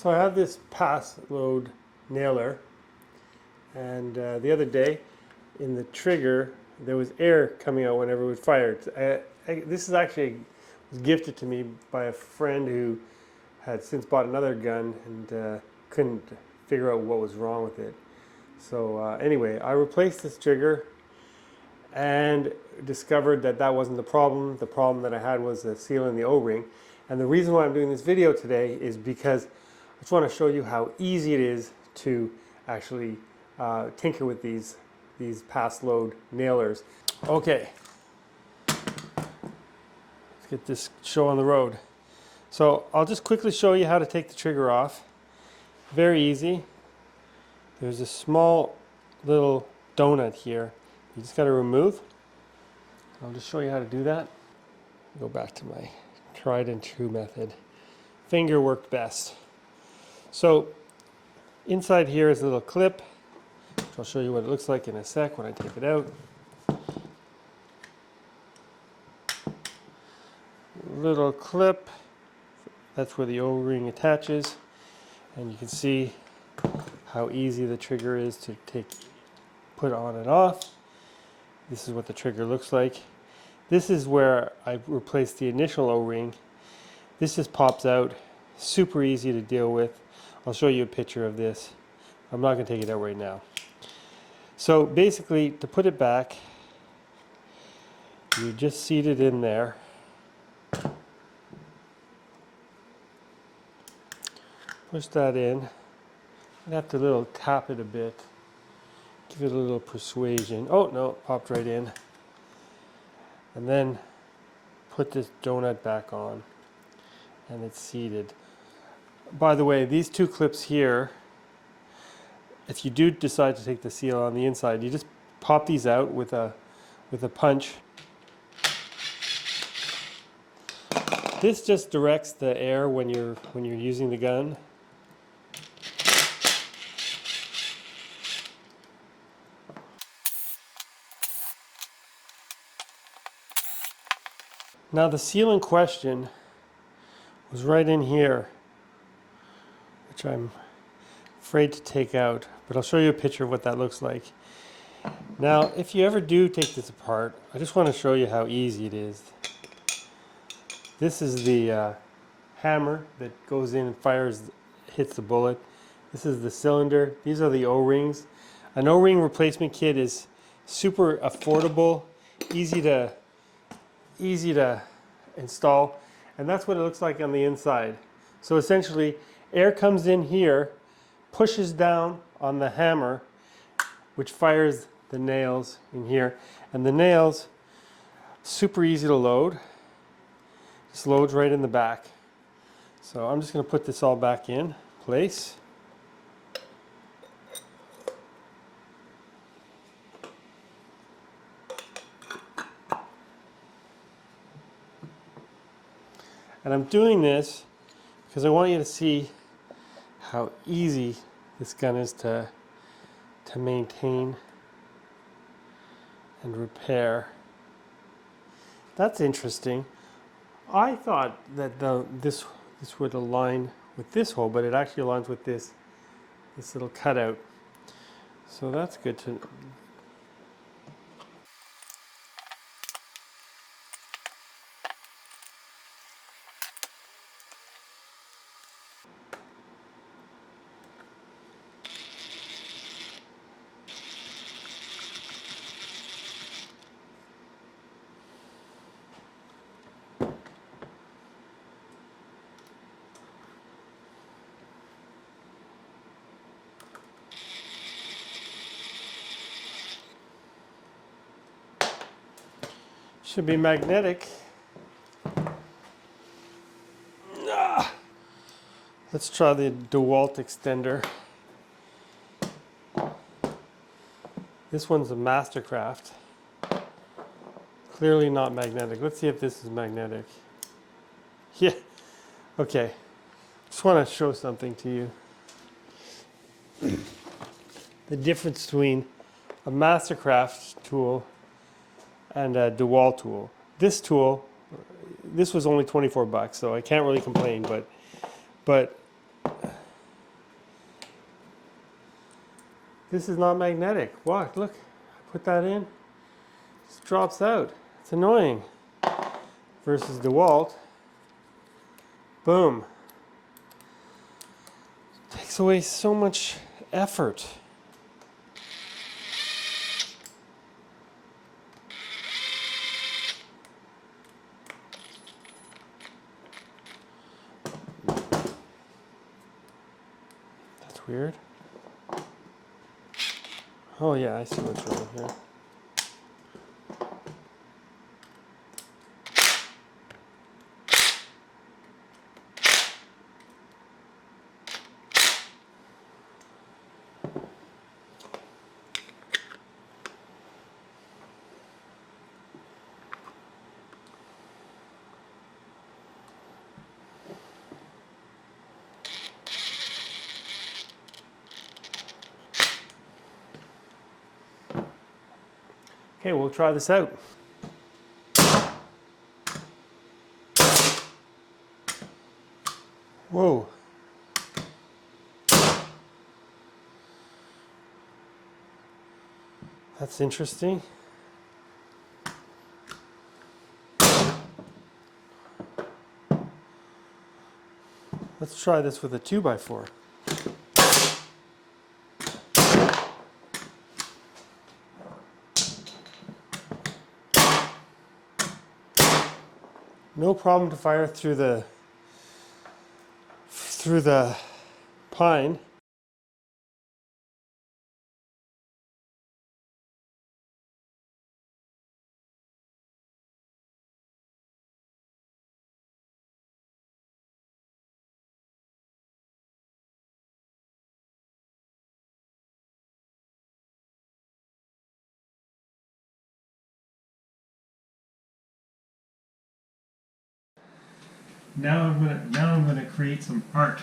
So I have this Paslode nailer, and the other day in the trigger there was air coming out whenever it was fired. This is actually was gifted to me by a friend who had since bought another gun and couldn't figure out what was wrong with it. So anyway, I replaced this trigger and discovered that that wasn't the problem. The problem that I had was the seal in the O-ring. And the reason why I'm doing this video today is because I just want to show you how easy it is to actually tinker with these Paslode nailers. Okay, let's get this show on the road. So I'll just quickly show you how to take the trigger off. Very easy. There's a small little donut here. You just got to remove. I'll just show you how to do that. Go back to my tried and true method. Finger worked best. So inside here is a little clip, which I'll show you what it looks like in a sec when I take it out. Little clip, that's where the O-ring attaches, and you can see how easy the trigger is to put on and off. This is what the trigger looks like. This is where I replaced the initial O-ring. This just pops out, super easy to deal with. I'll show you a picture of this. I'm not going to take it out right now. So basically, to put it back, you just seat it in there. Push that in. You have to tap it a bit. Give it a little persuasion. Oh no, popped right in. And then put this donut back on, and it's seated. By the way, these two clips here, if you do decide to take the seal on the inside, you just pop these out with a punch. This just directs the air when you're using the gun. Now the seal in question was right in here, which I'm afraid to take out, but I'll show you a picture of what that looks like. Now, if you ever do take this apart, I just want to show you how easy it is. This is the hammer that goes in and hits the bullet. This is the cylinder. These are the O-rings. An O-ring replacement kit is super affordable, easy to install, and that's what it looks like on the inside. So essentially, air comes in here, pushes down on the hammer, which fires the nails in here, and the nails, super easy to load. Just loads right in the back. So I'm just going to put this all back in place. And I'm doing this because I want you to see how easy this gun is to maintain and repair. That's interesting. I thought that this would align with this hole, but it actually aligns with this little cutout. So that's good to. Should be magnetic. Let's try the DeWalt extender. This one's a Mastercraft. Clearly not magnetic. Let's see if this is magnetic. Yeah. Okay. Just want to show something to you. The difference between a Mastercraft tool and a DeWalt tool. This tool, this was only 24 bucks, so I can't really complain, but This is not magnetic. What? Look, I put that in, it just drops out. It's annoying. Versus DeWalt, boom. Takes away so much effort. That's weird. Oh yeah, I see what's wrong here. Okay, we'll try this out. Whoa. That's interesting. Let's try this with a 2x4. No problem to fire through the pine. Now I'm gonna create some art.